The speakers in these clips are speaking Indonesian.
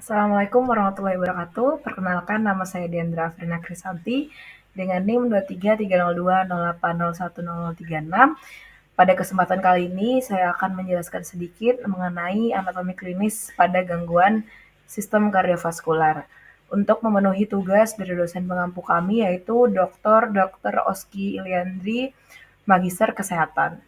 Assalamualaikum warahmatullahi wabarakatuh. Perkenalkan, nama saya Diandra Afrina Krisanti dengan NIM 23302080810036. Pada kesempatan kali ini, saya akan menjelaskan sedikit mengenai anatomi klinis pada gangguan sistem kardiovaskular. Untuk memenuhi tugas dari dosen pengampu kami, yaitu Dr. Oski Iliandri, Magister Kesehatan.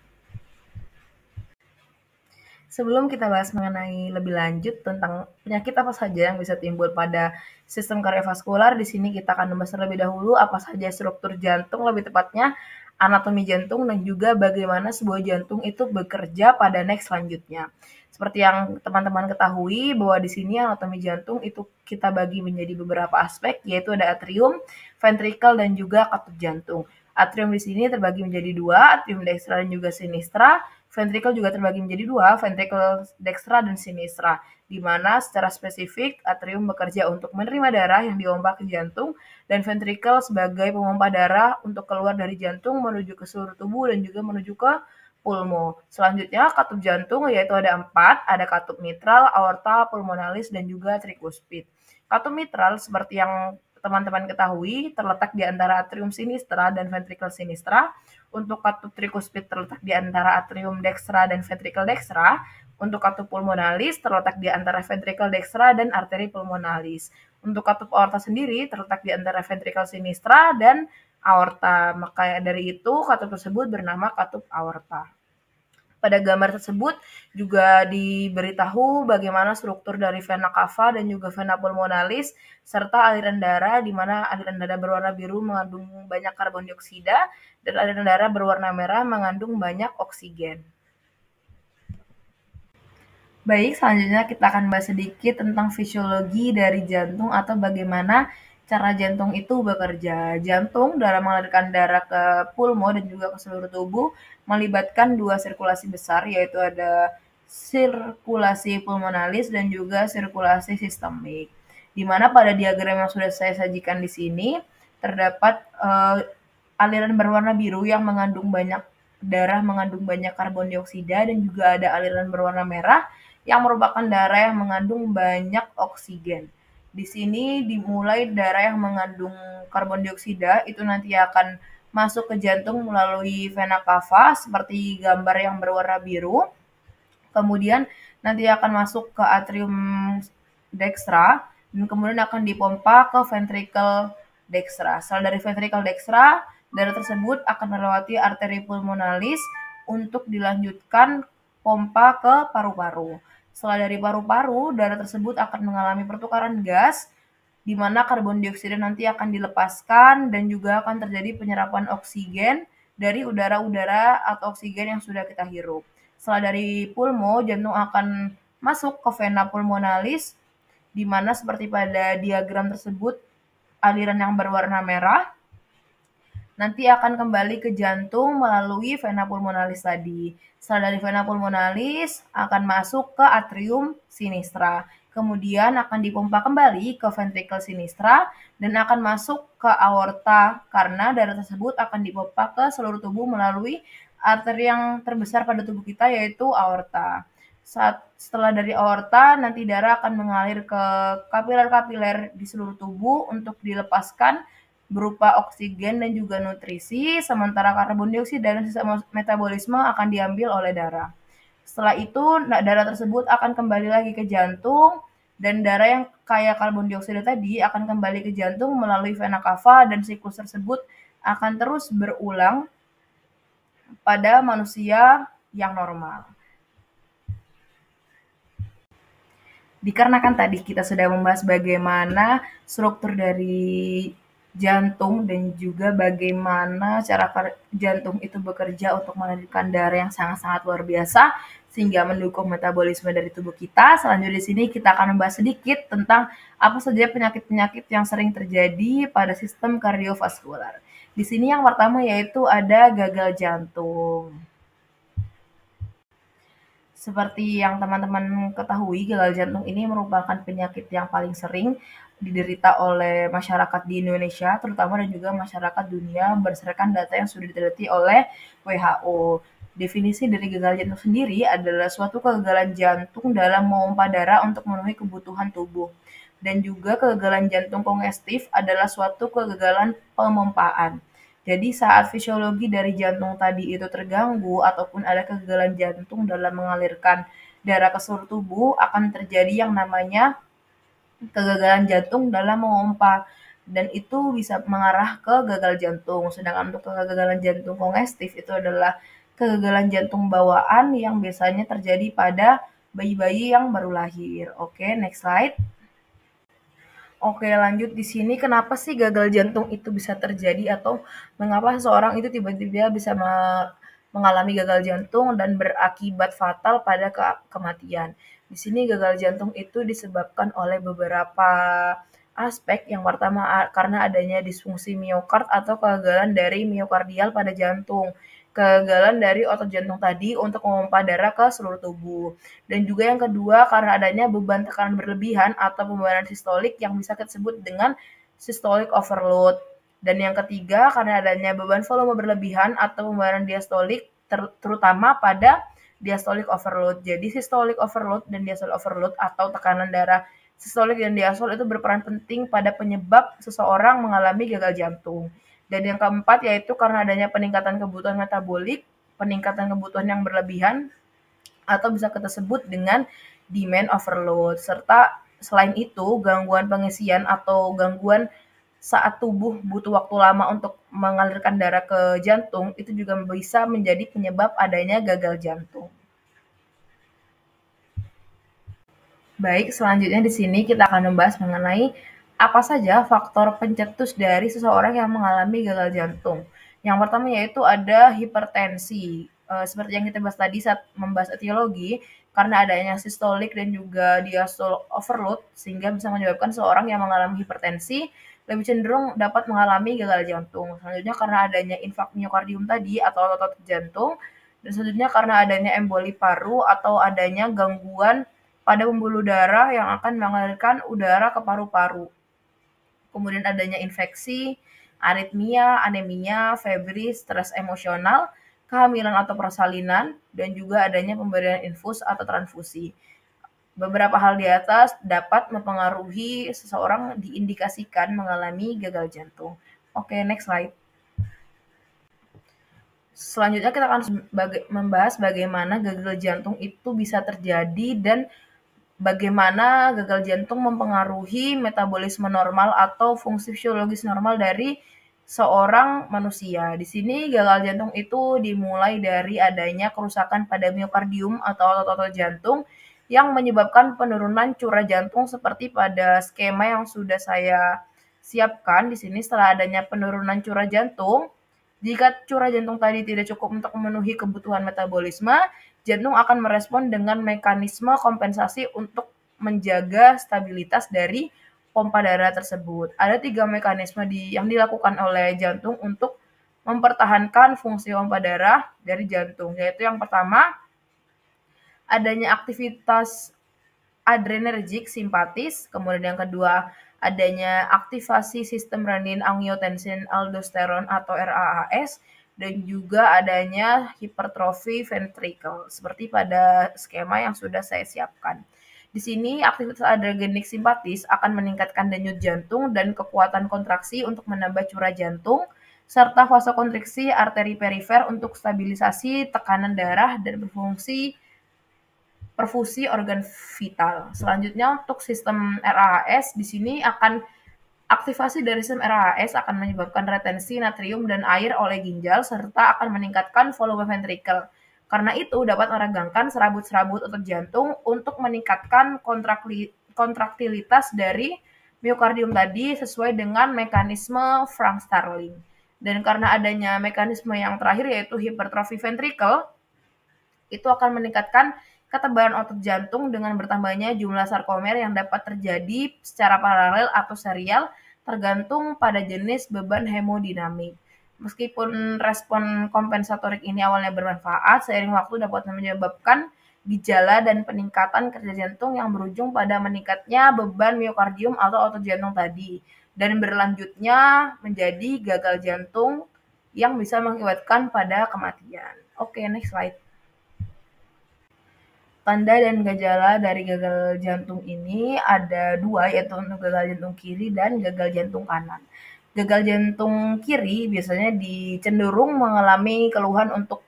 Sebelum kita bahas mengenai lebih lanjut tentang penyakit apa saja yang bisa timbul pada sistem kardiovaskular, di sini kita akan membahas terlebih dahulu apa saja struktur jantung, lebih tepatnya anatomi jantung dan juga bagaimana sebuah jantung itu bekerja pada next selanjutnya. Seperti yang teman-teman ketahui bahwa di sini anatomi jantung itu kita bagi menjadi beberapa aspek, yaitu ada atrium, ventrikel, dan juga katup jantung. Atrium di sini terbagi menjadi dua, atrium dextra dan juga sinistra. Ventrikel juga terbagi menjadi dua, ventrikel dextra dan sinistra, di mana secara spesifik atrium bekerja untuk menerima darah yang diompa ke jantung dan ventrikel sebagai pemompa darah untuk keluar dari jantung menuju ke seluruh tubuh dan juga menuju ke pulmo. Selanjutnya katup jantung yaitu ada 4, ada katup mitral, aorta, pulmonalis, dan juga trikuspid. Katup mitral seperti yang teman-teman ketahui terletak di antara atrium sinistra dan ventrikel sinistra. Untuk katup trikuspid terletak di antara atrium dextra dan ventrikel dextra. Untuk katup pulmonalis terletak di antara ventrikel dextra dan arteri pulmonalis. Untuk katup aorta sendiri terletak di antara ventrikel sinistra dan aorta. Maka dari itu katup tersebut bernama katup aorta. Pada gambar tersebut juga diberitahu bagaimana struktur dari vena cava dan juga vena pulmonalis serta aliran darah, di mana aliran darah berwarna biru mengandung banyak karbon dioksida dan aliran darah berwarna merah mengandung banyak oksigen. Baik, selanjutnya kita akan bahas sedikit tentang fisiologi dari jantung atau bagaimana cara jantung itu bekerja. Jantung dalam mengalirkan darah ke pulmo dan juga ke seluruh tubuh melibatkan dua sirkulasi besar, yaitu ada sirkulasi pulmonalis dan juga sirkulasi sistemik. Di mana pada diagram yang sudah saya sajikan di sini terdapat aliran berwarna biru yang mengandung banyak darah mengandung banyak karbon dioksida dan juga ada aliran berwarna merah yang merupakan darah yang mengandung banyak oksigen. Di sini dimulai darah yang mengandung karbon dioksida itu nanti akan masuk ke jantung melalui vena cava seperti gambar yang berwarna biru. Kemudian nanti akan masuk ke atrium dextra dan kemudian akan dipompa ke ventrikel dextra. Setelah dari ventrikel dextra, darah tersebut akan melewati arteri pulmonalis untuk dilanjutkan pompa ke paru-paru. Setelah dari paru-paru, darah tersebut akan mengalami pertukaran gas, di mana karbon dioksida nanti akan dilepaskan dan juga akan terjadi penyerapan oksigen dari udara-udara atau oksigen yang sudah kita hirup. Setelah dari pulmo, jantung akan masuk ke vena pulmonalis, di mana seperti pada diagram tersebut, aliran yang berwarna merah nanti akan kembali ke jantung melalui vena pulmonalis tadi. Setelah dari vena pulmonalis akan masuk ke atrium sinistra. Kemudian akan dipompa kembali ke ventrikel sinistra dan akan masuk ke aorta karena darah tersebut akan dipompa ke seluruh tubuh melalui arteri yang terbesar pada tubuh kita yaitu aorta. Setelah dari aorta nanti darah akan mengalir ke kapiler-kapiler di seluruh tubuh untuk dilepaskan berupa oksigen dan juga nutrisi, sementara karbon dioksida dan sisa metabolisme akan diambil oleh darah. Setelah itu, darah tersebut akan kembali lagi ke jantung, dan darah yang kaya karbon dioksida tadi akan kembali ke jantung melalui vena cava, dan siklus tersebut akan terus berulang pada manusia yang normal. Dikarenakan tadi kita sudah membahas bagaimana struktur dari jantung dan juga bagaimana cara jantung itu bekerja untuk mengalirkan darah yang sangat-sangat luar biasa sehingga mendukung metabolisme dari tubuh kita. Selanjutnya di sini kita akan membahas sedikit tentang apa saja penyakit-penyakit yang sering terjadi pada sistem kardiovaskular. Di sini yang pertama yaitu ada gagal jantung. Seperti yang teman-teman ketahui, gagal jantung ini merupakan penyakit yang paling sering diderita oleh masyarakat di Indonesia, terutama dan juga masyarakat dunia berdasarkan data yang sudah diteliti oleh WHO. Definisi dari gagal jantung sendiri adalah suatu kegagalan jantung dalam memompa darah untuk memenuhi kebutuhan tubuh. Dan juga kegagalan jantung kongestif adalah suatu kegagalan pemompaan. Jadi saat fisiologi dari jantung tadi itu terganggu ataupun ada kegagalan jantung dalam mengalirkan darah ke seluruh tubuh, akan terjadi yang namanya kegagalan jantung dalam memompa, dan itu bisa mengarah ke gagal jantung. Sedangkan untuk kegagalan jantung kongestif itu adalah kegagalan jantung bawaan yang biasanya terjadi pada bayi-bayi yang baru lahir. Oke, next slide. Oke, lanjut di sini kenapa sih gagal jantung itu bisa terjadi atau mengapa seseorang itu tiba-tiba bisa mengalami gagal jantung dan berakibat fatal pada kematian. Di sini gagal jantung itu disebabkan oleh beberapa aspek. Yang pertama karena adanya disfungsi miokard atau kegagalan dari miokardial pada jantung. Kegagalan dari otot jantung tadi untuk memompa darah ke seluruh tubuh. Dan juga yang kedua karena adanya beban tekanan berlebihan atau pembebanan sistolik yang bisa kita sebut dengan systolic overload. Dan yang ketiga karena adanya beban volume berlebihan atau pembebanan diastolik terutama pada diastolic overload. Jadi systolic overload dan diastolic overload atau tekanan darah sistolik dan diastol itu berperan penting pada penyebab seseorang mengalami gagal jantung. Dan yang keempat yaitu karena adanya peningkatan kebutuhan metabolik, peningkatan kebutuhan yang berlebihan, atau bisa kita sebut dengan demand overload. Serta selain itu, gangguan pengisian atau gangguan saat tubuh butuh waktu lama untuk mengalirkan darah ke jantung, itu juga bisa menjadi penyebab adanya gagal jantung. Baik, selanjutnya di sini kita akan membahas mengenai apa saja faktor pencetus dari seseorang yang mengalami gagal jantung. Yang pertama yaitu ada hipertensi. Seperti yang kita bahas tadi saat membahas etiologi, karena adanya sistolik dan juga diastole overload, sehingga bisa menyebabkan seseorang yang mengalami hipertensi lebih cenderung dapat mengalami gagal jantung. Selanjutnya karena adanya infark miokardium tadi atau otot jantung, dan selanjutnya karena adanya emboli paru atau adanya gangguan pada pembuluh darah yang akan mengalirkan udara ke paru-paru. Kemudian adanya infeksi, aritmia, anemia, febri, stres emosional, kehamilan atau persalinan, dan juga adanya pemberian infus atau transfusi. Beberapa hal di atas dapat mempengaruhi seseorang diindikasikan mengalami gagal jantung. Oke, next slide. Selanjutnya kita akan membahas bagaimana gagal jantung itu bisa terjadi dan bagaimana gagal jantung mempengaruhi metabolisme normal atau fungsi fisiologis normal dari seorang manusia. Di sini gagal jantung itu dimulai dari adanya kerusakan pada miokardium atau otot-otot jantung yang menyebabkan penurunan curah jantung seperti pada skema yang sudah saya siapkan di sini. Setelah adanya penurunan curah jantung, jika curah jantung tadi tidak cukup untuk memenuhi kebutuhan metabolisme, jantung akan merespon dengan mekanisme kompensasi untuk menjaga stabilitas dari pompa darah tersebut. Ada 3 mekanisme yang dilakukan oleh jantung untuk mempertahankan fungsi pompa darah dari jantung, yaitu yang pertama, adanya aktivitas adrenergik simpatis, kemudian yang kedua, adanya aktivasi sistem renin-angiotensin aldosteron atau RAAS, dan juga adanya hipertrofi ventricle, seperti pada skema yang sudah saya siapkan. Di sini, aktivitas adrenergik simpatis akan meningkatkan denyut jantung dan kekuatan kontraksi untuk menambah curah jantung, serta vasokonstriksi arteri perifer untuk stabilisasi tekanan darah dan berfungsi perfusi organ vital. Selanjutnya untuk sistem RAAS di sini akan aktivasi dari sistem RAAS akan menyebabkan retensi natrium dan air oleh ginjal serta akan meningkatkan volume ventrikel. Karena itu dapat meregangkan serabut-serabut otot jantung untuk meningkatkan kontraktilitas dari miokardium tadi sesuai dengan mekanisme Frank-Starling. Dan karena adanya mekanisme yang terakhir yaitu hipertrofi ventrikel, itu akan meningkatkan ketebalan otot jantung dengan bertambahnya jumlah sarkomer yang dapat terjadi secara paralel atau serial tergantung pada jenis beban hemodinamik. Meskipun respon kompensatorik ini awalnya bermanfaat, seiring waktu dapat menyebabkan gejala dan peningkatan kerja jantung yang berujung pada meningkatnya beban miokardium atau otot jantung tadi, dan berlanjutnya menjadi gagal jantung yang bisa mengakibatkan pada kematian. Oke, next slide. Tanda dan gejala dari gagal jantung ini ada dua, yaitu untuk gagal jantung kiri dan gagal jantung kanan. Gagal jantung kiri biasanya cenderung mengalami keluhan untuk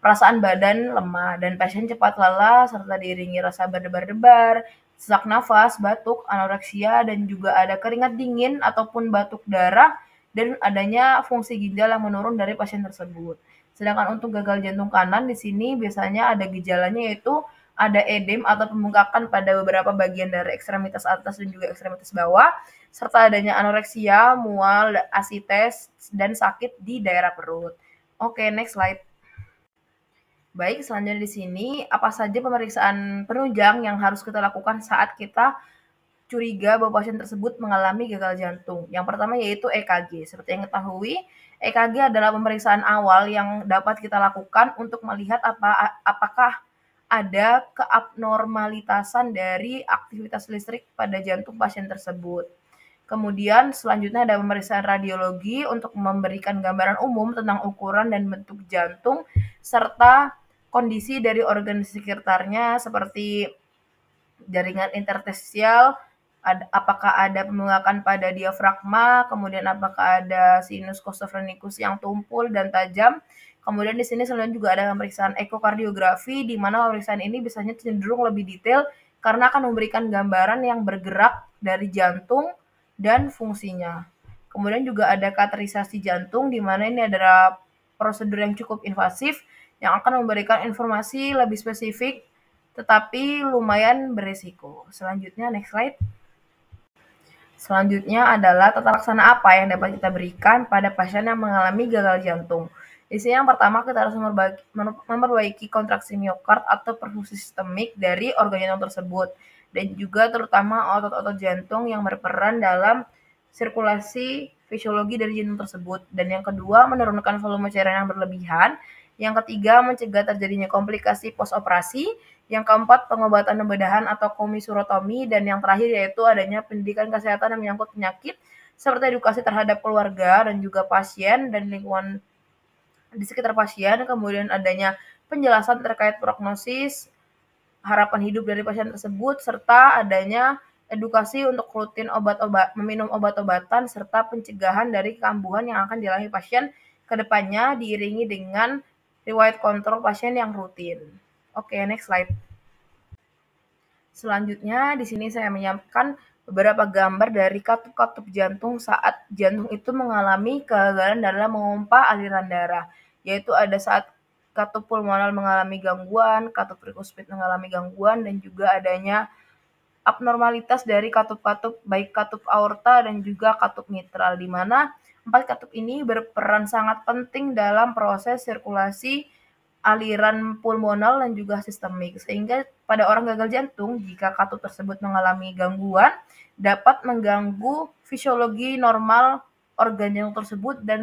perasaan badan lemah dan pasien cepat lelah serta diiringi rasa berdebar-debar, sesak nafas, batuk, anoreksia, dan juga ada keringat dingin ataupun batuk darah dan adanya fungsi ginjal yang menurun dari pasien tersebut. Sedangkan untuk gagal jantung kanan di sini biasanya ada gejalanya, yaitu ada edem atau pembengkakan pada beberapa bagian dari ekstremitas atas dan juga ekstremitas bawah, serta adanya anoreksia, mual, asites, dan sakit di daerah perut. Oke, next slide. Baik, selanjutnya di sini, apa saja pemeriksaan penunjang yang harus kita lakukan saat kita curiga bahwa pasien tersebut mengalami gagal jantung? Yang pertama yaitu EKG. Seperti yang ketahui, EKG adalah pemeriksaan awal yang dapat kita lakukan untuk melihat apakah ada keabnormalitasan dari aktivitas listrik pada jantung pasien tersebut. Kemudian selanjutnya ada pemeriksaan radiologi untuk memberikan gambaran umum tentang ukuran dan bentuk jantung serta kondisi dari organ sekitarnya seperti jaringan interstisial, apakah ada pembengkakan pada diafragma, kemudian apakah ada sinus costophrenicus yang tumpul dan tajam. Kemudian di sini selanjutnya juga ada pemeriksaan ekokardiografi, di mana pemeriksaan ini biasanya cenderung lebih detail karena akan memberikan gambaran yang bergerak dari jantung dan fungsinya. Kemudian juga ada kateterisasi jantung, di mana ini adalah prosedur yang cukup invasif yang akan memberikan informasi lebih spesifik tetapi lumayan beresiko. Selanjutnya, next slide. Selanjutnya adalah tata laksana apa yang dapat kita berikan pada pasien yang mengalami gagal jantung. Di sini yang pertama kita harus memperbaiki kontraksi miokard atau perfusi sistemik dari organ jantung tersebut dan juga terutama otot-otot jantung yang berperan dalam sirkulasi fisiologi dari jantung tersebut. Dan yang kedua, menurunkan volume cairan yang berlebihan. Yang ketiga, mencegah terjadinya komplikasi postoperasi. Yang keempat, pengobatan pembedahan atau komisurotomi. Dan yang terakhir yaitu adanya pendidikan kesehatan yang menyangkut penyakit, seperti edukasi terhadap keluarga dan juga pasien dan lingkungan di sekitar pasien, kemudian adanya penjelasan terkait prognosis, harapan hidup dari pasien tersebut, serta adanya edukasi untuk rutin meminum obat-obatan, serta pencegahan dari kambuhan yang akan dialami pasien ke depannya diiringi dengan riwayat kontrol pasien yang rutin. Oke, next slide. Selanjutnya, di sini saya menyiapkan beberapa gambar dari katup-katup jantung saat jantung itu mengalami kegagalan dalam memompa aliran darah, yaitu ada saat katup pulmonal mengalami gangguan, katup tricuspid mengalami gangguan, dan juga adanya abnormalitas dari katup-katup, baik katup aorta dan juga katup mitral, di mana 4 katup ini berperan sangat penting dalam proses sirkulasi aliran pulmonal dan juga sistemik, sehingga pada orang gagal jantung, jika katup tersebut mengalami gangguan, dapat mengganggu fisiologi normal organ jantung tersebut dan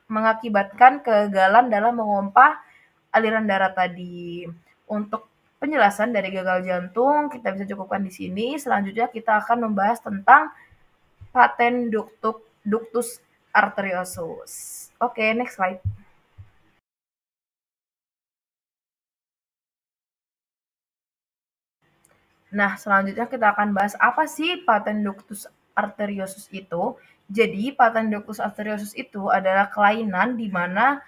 mengakibatkan kegagalan dalam memompa aliran darah tadi. Untuk penjelasan dari gagal jantung kita bisa cukupkan di sini. Selanjutnya kita akan membahas tentang paten ductus arteriosus. Oke, next slide. Nah, selanjutnya kita akan bahas apa sih paten ductus arteriosus itu. Jadi, paten ductus arteriosus itu adalah kelainan di mana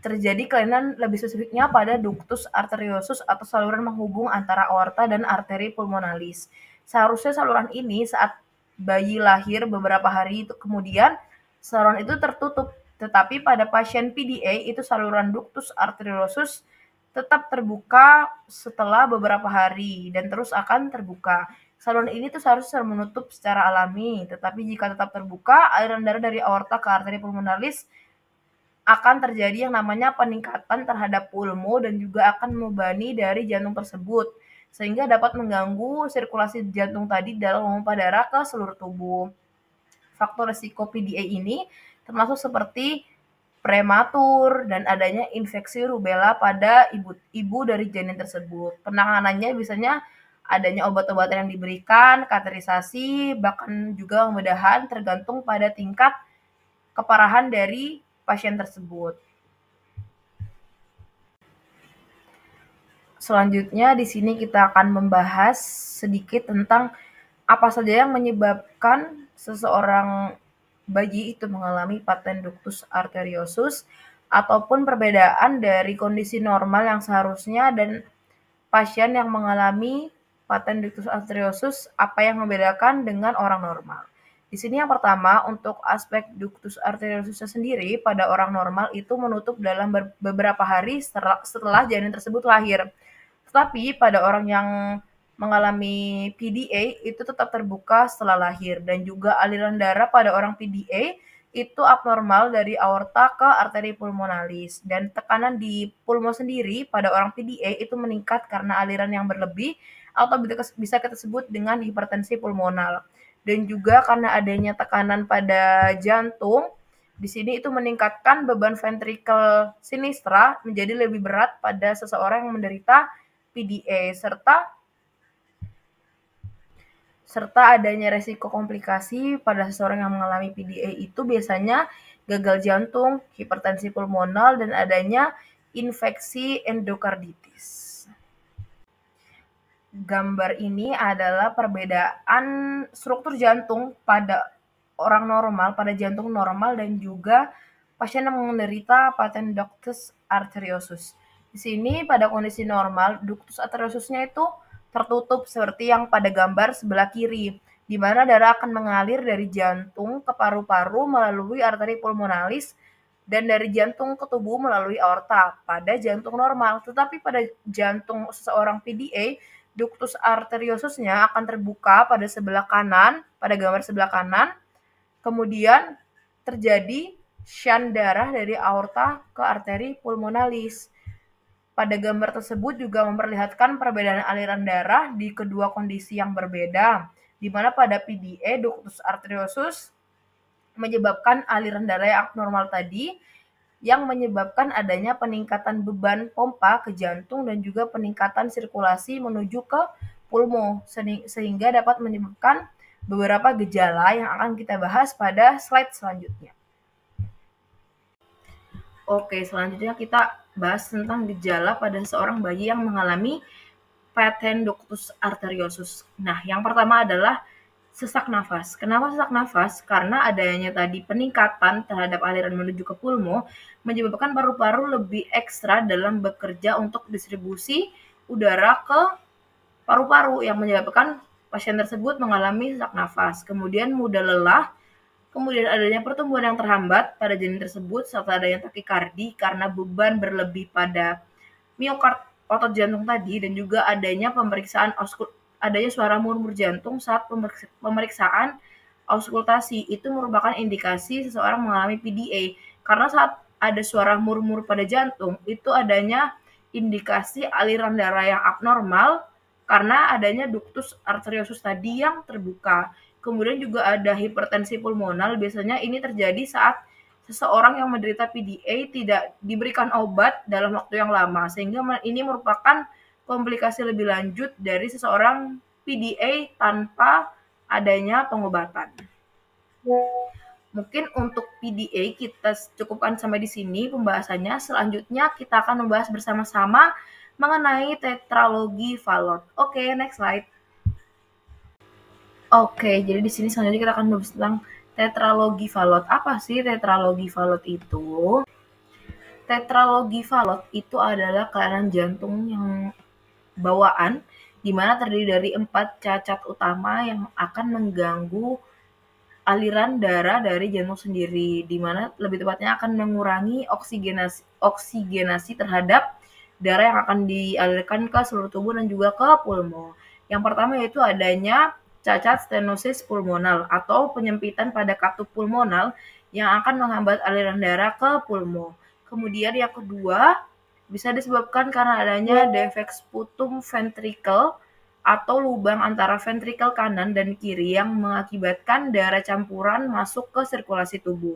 terjadi kelainan lebih spesifiknya pada ductus arteriosus atau saluran menghubung antara aorta dan arteri pulmonalis. Seharusnya saluran ini saat bayi lahir beberapa hari itu kemudian saluran itu tertutup, tetapi pada pasien PDA itu saluran ductus arteriosus tetap terbuka setelah beberapa hari dan terus akan terbuka. Saluran ini tuh seharusnya menutup secara alami, tetapi jika tetap terbuka, aliran darah dari aorta ke arteri pulmonalis akan terjadi yang namanya peningkatan terhadap pulmo dan juga akan membebani dari jantung tersebut, sehingga dapat mengganggu sirkulasi jantung tadi dalam memompa darah ke seluruh tubuh. Faktor risiko PDA ini termasuk seperti prematur dan adanya infeksi rubella pada ibu dari janin tersebut. Penanganannya biasanya adanya obat-obatan yang diberikan, kateterisasi, bahkan juga pembedahan tergantung pada tingkat keparahan dari pasien tersebut. Selanjutnya di sini kita akan membahas sedikit tentang apa saja yang menyebabkan seseorang bayi itu mengalami paten ductus arteriosus ataupun perbedaan dari kondisi normal yang seharusnya dan pasien yang mengalami paten ductus arteriosus, apa yang membedakan dengan orang normal. Di sini yang pertama, untuk aspek ductus arteriosusnya sendiri pada orang normal itu menutup dalam beberapa hari setelah janin tersebut lahir. Tetapi pada orang yang mengalami PDA itu tetap terbuka setelah lahir, dan juga aliran darah pada orang PDA itu abnormal dari aorta ke arteri pulmonalis, dan tekanan di pulmo sendiri pada orang PDA itu meningkat karena aliran yang berlebih atau bisa kita sebut dengan hipertensi pulmonal, dan juga karena adanya tekanan pada jantung. Di sini itu meningkatkan beban ventrikel sinistra menjadi lebih berat pada seseorang yang menderita PDA, serta adanya resiko komplikasi pada seseorang yang mengalami PDA itu biasanya gagal jantung, hipertensi pulmonal, dan adanya infeksi endokarditis. Gambar ini adalah perbedaan struktur jantung pada orang normal, pada jantung normal, dan juga pasien yang menderita paten ductus arteriosus. Di sini pada kondisi normal, ductus arteriosusnya itu tertutup seperti yang pada gambar sebelah kiri, di mana darah akan mengalir dari jantung ke paru-paru melalui arteri pulmonalis dan dari jantung ke tubuh melalui aorta pada jantung normal. Tetapi pada jantung seseorang PDA, ductus arteriosusnya akan terbuka pada sebelah kanan, pada gambar sebelah kanan, kemudian terjadi shunt darah dari aorta ke arteri pulmonalis. Pada gambar tersebut juga memperlihatkan perbedaan aliran darah di kedua kondisi yang berbeda, di mana pada PDA ductus arteriosus menyebabkan aliran darah yang abnormal tadi, yang menyebabkan adanya peningkatan beban pompa ke jantung dan juga peningkatan sirkulasi menuju ke pulmo, sehingga dapat menyebabkan beberapa gejala yang akan kita bahas pada slide selanjutnya. Oke, selanjutnya kita bahas tentang gejala pada seorang bayi yang mengalami paten ductus arteriosus. Nah, yang pertama adalah sesak nafas. Kenapa sesak nafas? Karena adanya tadi peningkatan terhadap aliran menuju ke pulmo menyebabkan paru-paru lebih ekstra dalam bekerja untuk distribusi udara ke paru-paru yang menyebabkan pasien tersebut mengalami sesak nafas. Kemudian mudah lelah, kemudian adanya pertumbuhan yang terhambat pada janin tersebut serta adanya takikardi karena beban berlebih pada miokard otot jantung tadi, dan juga adanya adanya suara murmur jantung saat pemeriksaan auskultasi. Itu merupakan indikasi seseorang mengalami PDA, karena saat ada suara murmur pada jantung itu adanya indikasi aliran darah yang abnormal karena adanya ductus arteriosus tadi yang terbuka. Kemudian juga ada hipertensi pulmonal, biasanya ini terjadi saat seseorang yang menderita PDA tidak diberikan obat dalam waktu yang lama, sehingga ini merupakan komplikasi lebih lanjut dari seseorang PDA tanpa adanya pengobatan. Mungkin untuk PDA kita cukupkan sampai di sini pembahasannya. Selanjutnya kita akan membahas bersama-sama mengenai tetralogi Fallot. Oke, next slide. Oke, jadi di sini selanjutnya kita akan membahas tentang tetralogi Fallot. Apa sih tetralogi Fallot itu? Tetralogi Fallot itu adalah kelainan jantung yang bawaan, di mana terdiri dari 4 cacat utama yang akan mengganggu aliran darah dari jantung sendiri, di mana lebih tepatnya akan mengurangi oksigenasi terhadap darah yang akan dialirkan ke seluruh tubuh dan juga ke pulmo. Yang pertama yaitu adanya cacat stenosis pulmonal atau penyempitan pada katup pulmonal yang akan menghambat aliran darah ke pulmo. Kemudian yang kedua bisa disebabkan karena adanya defek sputum ventricle atau lubang antara ventrikel kanan dan kiri yang mengakibatkan darah campuran masuk ke sirkulasi tubuh,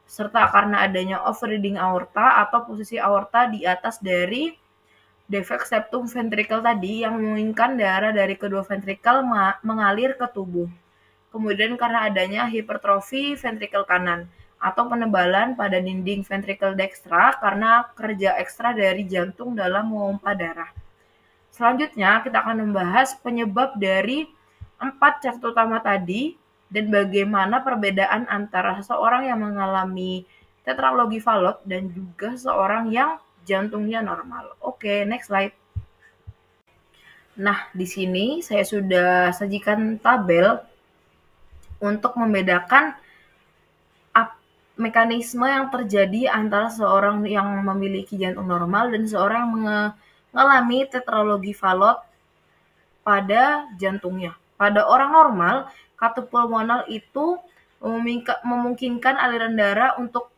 serta karena adanya overreading aorta atau posisi aorta di atas dari defek septum ventricle tadi yang memungkinkan darah dari kedua ventrikel mengalir ke tubuh. Kemudian karena adanya hipertrofi ventrikel kanan atau penebalan pada dinding ventrikel dekstra karena kerja ekstra dari jantung dalam memompa darah. Selanjutnya kita akan membahas penyebab dari 4 cacat utama tadi dan bagaimana perbedaan antara seseorang yang mengalami tetralogi Fallot dan juga seseorang yang jantungnya normal. Oke, next slide. Nah, di sini saya sudah sajikan tabel untuk membedakan mekanisme yang terjadi antara seorang yang memiliki jantung normal dan seorang yang mengalami tetralogi Fallot pada jantungnya. Pada orang normal, katup pulmonal itu memungkinkan aliran darah untuk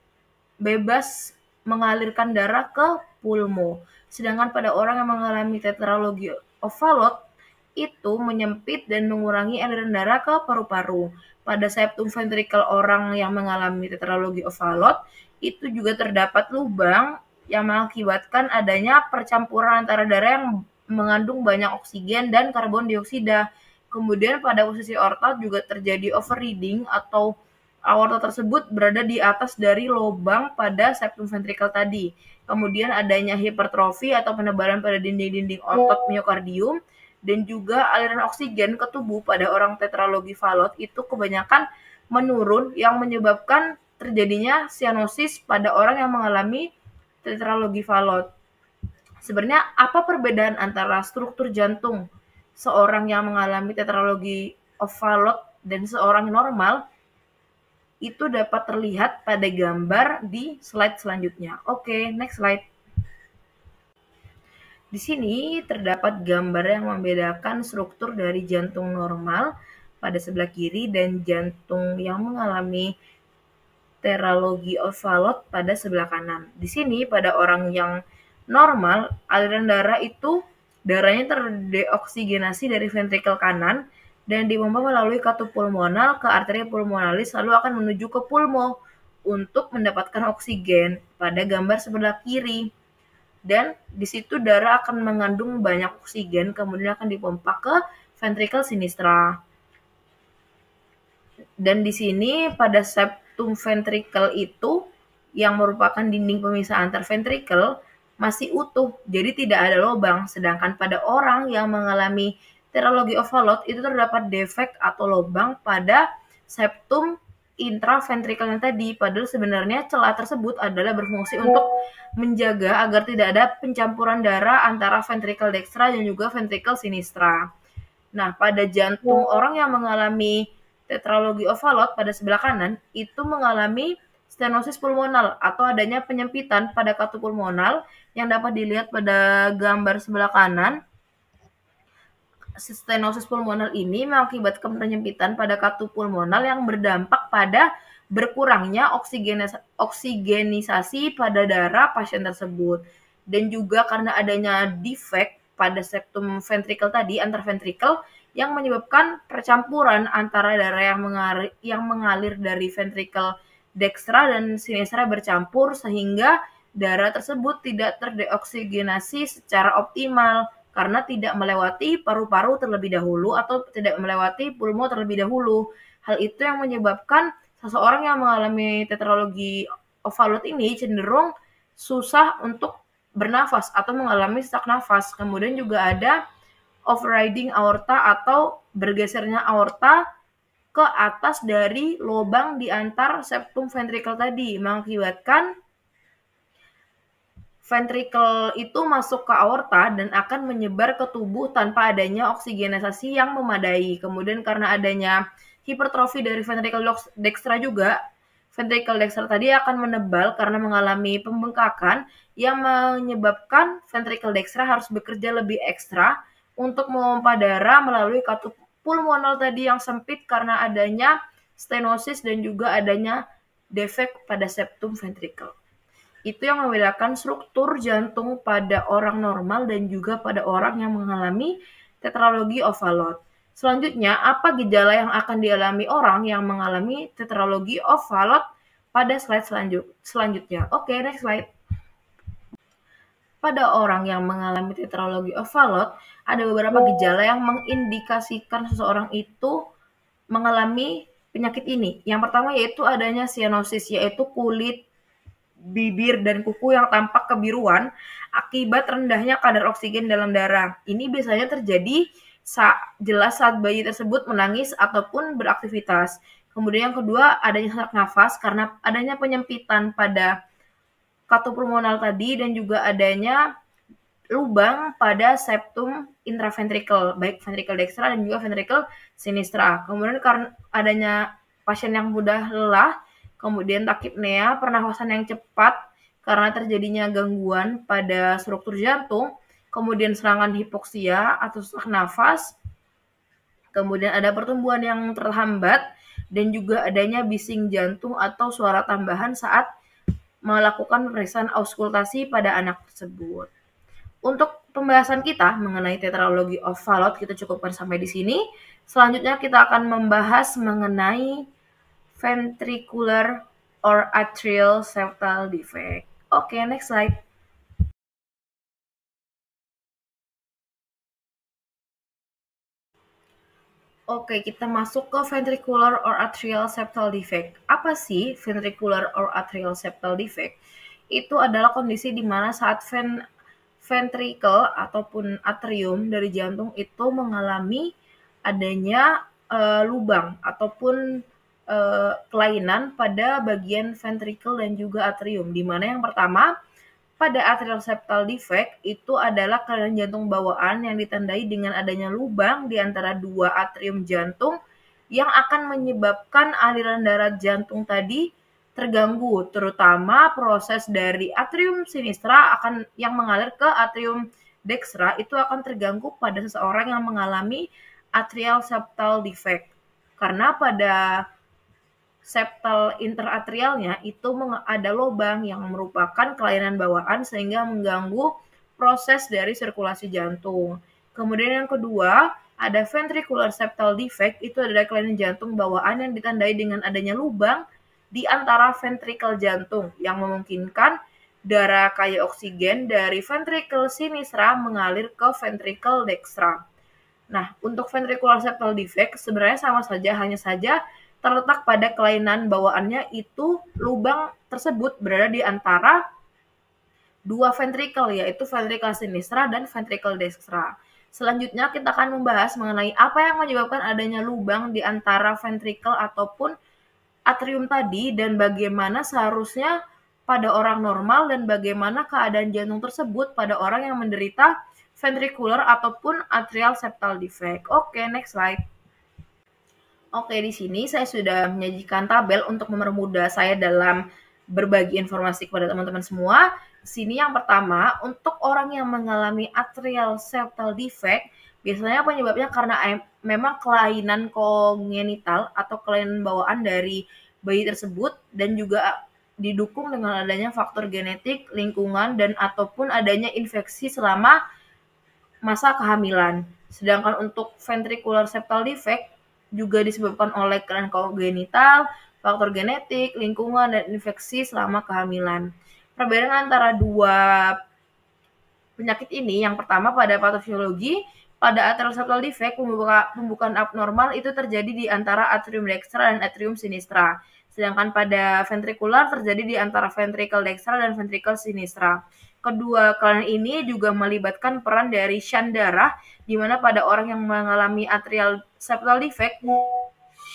bebas mengalirkan darah ke pulmo. Sedangkan pada orang yang mengalami tetralogi Fallot itu menyempit dan mengurangi aliran darah ke paru-paru. Pada septum ventrikel orang yang mengalami tetralogi Fallot itu juga terdapat lubang yang mengakibatkan adanya percampuran antara darah yang mengandung banyak oksigen dan karbon dioksida. Kemudian pada posisi aorta juga terjadi overreading atau aorta tersebut berada di atas dari lubang pada septum ventrikel tadi. Kemudian adanya hipertrofi atau penebalan pada dinding-dinding otot miokardium dan juga aliran oksigen ke tubuh pada orang tetralogi Fallot itu kebanyakan menurun yang menyebabkan terjadinya sianosis pada orang yang mengalami tetralogi Fallot. Sebenarnya apa perbedaan antara struktur jantung seorang yang mengalami tetralogi Fallot dan seorang normal? Itu dapat terlihat pada gambar di slide selanjutnya. Oke, next slide. Di sini terdapat gambar yang membedakan struktur dari jantung normal pada sebelah kiri dan jantung yang mengalami tetralogi Fallot pada sebelah kanan. Di sini pada orang yang normal, aliran darah itu darahnya terdeoksigenasi dari ventrikel kanan dan dipompa melalui katup pulmonal ke arteria pulmonalis lalu akan menuju ke pulmo untuk mendapatkan oksigen pada gambar sebelah kiri. Dan di situ darah akan mengandung banyak oksigen, kemudian akan dipompa ke ventrikel sinistra. Dan di sini pada septum ventrikel itu yang merupakan dinding pemisah antar ventrikel masih utuh, jadi tidak ada lubang. Sedangkan pada orang yang mengalami tetralogi Fallot itu terdapat defek atau lubang pada septum intraventrikelnya tadi. Padahal sebenarnya celah tersebut adalah berfungsi untuk menjaga agar tidak ada pencampuran darah antara ventrikel dekstra dan juga ventrikel sinistra. Nah, pada jantung orang yang mengalami tetralogi Fallot pada sebelah kanan itu mengalami stenosis pulmonal atau adanya penyempitan pada katup pulmonal yang dapat dilihat pada gambar sebelah kanan. Stenosis pulmonal ini mengakibatkan penyempitan pada katup pulmonal yang berdampak pada berkurangnya oksigenisasi pada darah pasien tersebut. Dan juga karena adanya defect pada septum ventrikel tadi, antar ventrikel, yang menyebabkan percampuran antara darah yang mengalir dari ventrikel dekstra dan sinistra bercampur sehingga darah tersebut tidak terdeoksigenasi secara optimal karena tidak melewati paru-paru terlebih dahulu atau tidak melewati pulmo terlebih dahulu. Hal itu yang menyebabkan seseorang yang mengalami tetralogi Fallot ini cenderung susah untuk bernafas atau mengalami sesak nafas. Kemudian juga ada overriding aorta atau bergesernya aorta ke atas dari lubang di antar septum ventrikel tadi, mengakibatkan ventrikel itu masuk ke aorta dan akan menyebar ke tubuh tanpa adanya oksigenisasi yang memadai. Kemudian karena adanya hipertrofi dari ventrikel dekstra juga, ventrikel dekstra tadi akan menebal karena mengalami pembengkakan yang menyebabkan ventrikel dekstra harus bekerja lebih ekstra untuk memompa darah melalui katup pulmonal tadi yang sempit karena adanya stenosis dan juga adanya defek pada septum ventrikel. Itu yang membedakan struktur jantung pada orang normal dan juga pada orang yang mengalami tetralogi Fallot. Selanjutnya, apa gejala yang akan dialami orang yang mengalami tetralogi Fallot pada slide selanjutnya? Oke, next slide. Pada orang yang mengalami tetralogi Fallot, ada beberapa gejala yang mengindikasikan seseorang itu mengalami penyakit ini. Yang pertama yaitu adanya sianosis, yaitu kulit bibir, dan kuku yang tampak kebiruan akibat rendahnya kadar oksigen dalam darah. Ini biasanya terjadi jelas saat bayi tersebut menangis ataupun beraktivitas. Kemudian yang kedua, adanya sesak nafas karena adanya penyempitan pada katopulmonal tadi dan juga adanya lubang pada septum intraventrikel, baik ventrikel dextra dan juga ventrikel sinistra. Kemudian karena adanya pasien yang mudah lelah, kemudian takipnea, pernafasan yang cepat karena terjadinya gangguan pada struktur jantung, kemudian serangan hipoksia atau sesak nafas, kemudian ada pertumbuhan yang terhambat, dan juga adanya bising jantung atau suara tambahan saat melakukan pemeriksaan auskultasi pada anak tersebut. Untuk pembahasan kita mengenai tetralogy of Fallot kita cukupkan sampai di sini. Selanjutnya kita akan membahas mengenai ventricular or atrial septal defect. Oke, next slide. Oke, kita masuk ke ventricular or atrial septal defect. Apa sih ventricular or atrial septal defect? Itu adalah kondisi di mana saat ventricle ataupun atrium dari jantung itu mengalami adanya lubang ataupun kelainan pada bagian ventricle dan juga atrium, di mana yang pertama pada atrial septal defect itu adalah kelainan jantung bawaan yang ditandai dengan adanya lubang di antara dua atrium jantung yang akan menyebabkan aliran darah jantung tadi terganggu, terutama proses dari atrium sinistra yang mengalir ke atrium dextra itu akan terganggu pada seseorang yang mengalami atrial septal defect. Karena pada septal interatrialnya itu ada lubang yang merupakan kelainan bawaan sehingga mengganggu proses dari sirkulasi jantung. Kemudian yang kedua, ada ventricular septal defect, itu adalah kelainan jantung bawaan yang ditandai dengan adanya lubang di antara ventrikel jantung yang memungkinkan darah kaya oksigen dari ventrikel sinistra mengalir ke ventrikel dextra. Nah, untuk ventricular septal defect sebenarnya sama saja, hanya saja terletak pada kelainan bawaannya itu lubang tersebut berada di antara dua ventrikel, yaitu ventrikel sinistra dan ventrikel dextra. Selanjutnya kita akan membahas mengenai apa yang menyebabkan adanya lubang di antara ventrikel ataupun atrium tadi dan bagaimana seharusnya pada orang normal dan bagaimana keadaan jantung tersebut pada orang yang menderita ventricular ataupun atrial septal defect. Oke, next slide. Oke, di sini saya sudah menyajikan tabel untuk mempermudah saya dalam berbagi informasi kepada teman-teman semua. Di sini yang pertama, untuk orang yang mengalami atrial septal defect, biasanya penyebabnya karena memang kelainan kongenital atau kelainan bawaan dari bayi tersebut dan juga didukung dengan adanya faktor genetik, lingkungan, dan ataupun adanya infeksi selama masa kehamilan. Sedangkan untuk ventricular septal defect juga disebabkan oleh kelainan kongenital, faktor genetik, lingkungan, dan infeksi selama kehamilan. Perbedaan antara dua penyakit ini, yang pertama pada patofisiologi, pada atrial septal defect, pembukaan abnormal itu terjadi di antara atrium dextra dan atrium sinistra. Sedangkan pada ventrikular terjadi di antara ventrikel dextra dan ventrikel sinistra. Kedua kelainan ini juga melibatkan peran dari shunt darah, di mana pada orang yang mengalami atrial septal defect,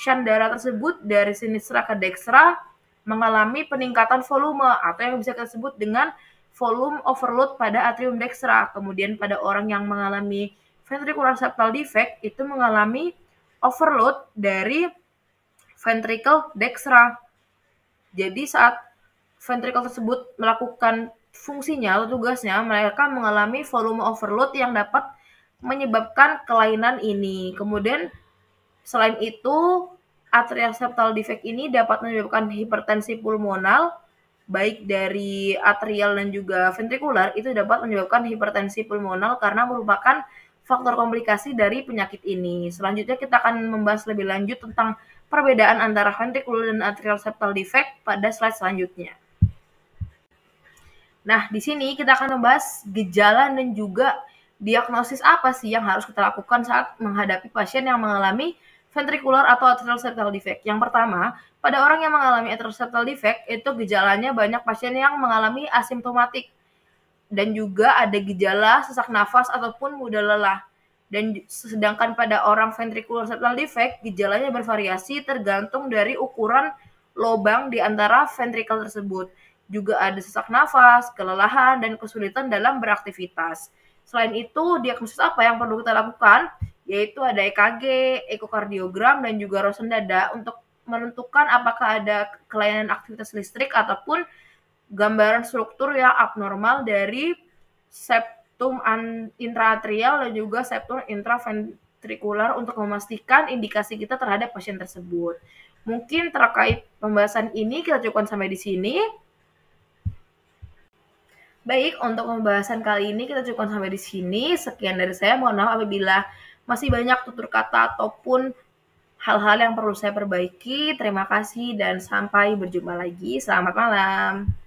shunt darah tersebut dari sinistra ke dextra mengalami peningkatan volume atau yang bisa kita sebut dengan volume overload pada atrium dextra. Kemudian pada orang yang mengalami ventricular septal defect itu mengalami overload dari ventricle dextra. Jadi saat ventricle tersebut melakukan fungsinya atau tugasnya, mereka mengalami volume overload yang dapat menyebabkan kelainan ini. Kemudian selain itu, atrial septal defect ini dapat menyebabkan hipertensi pulmonal, baik dari atrial dan juga ventrikular, itu dapat menyebabkan hipertensi pulmonal karena merupakan faktor komplikasi dari penyakit ini. Selanjutnya kita akan membahas lebih lanjut tentang perbedaan antara ventricular dan atrial septal defect pada slide selanjutnya. Nah, di sini kita akan membahas gejala dan juga diagnosis apa sih yang harus kita lakukan saat menghadapi pasien yang mengalami ventricular atau atrial septal defect. Yang pertama, pada orang yang mengalami atrial septal defect, itu gejalanya banyak pasien yang mengalami asimptomatik dan juga ada gejala sesak nafas ataupun mudah lelah. Dan sedangkan pada orang ventricular septal defect, gejalanya bervariasi tergantung dari ukuran lubang di antara ventrikel tersebut. Juga ada sesak nafas, kelelahan, dan kesulitan dalam beraktivitas. Selain itu, diagnosis apa yang perlu kita lakukan? Yaitu ada EKG, ekokardiogram, dan juga ronsen dada untuk menentukan apakah ada kelainan aktivitas listrik ataupun gambaran struktur yang abnormal dari septum intraatrial dan juga septum intraventrikular untuk memastikan indikasi kita terhadap pasien tersebut. Mungkin terkait pembahasan ini kita cukupkan sampai di sini. Baik, untuk pembahasan kali ini kita cukupkan sampai di sini. Sekian dari saya. Mohon maaf apabila masih banyak tutur kata ataupun hal-hal yang perlu saya perbaiki. Terima kasih dan sampai berjumpa lagi. Selamat malam.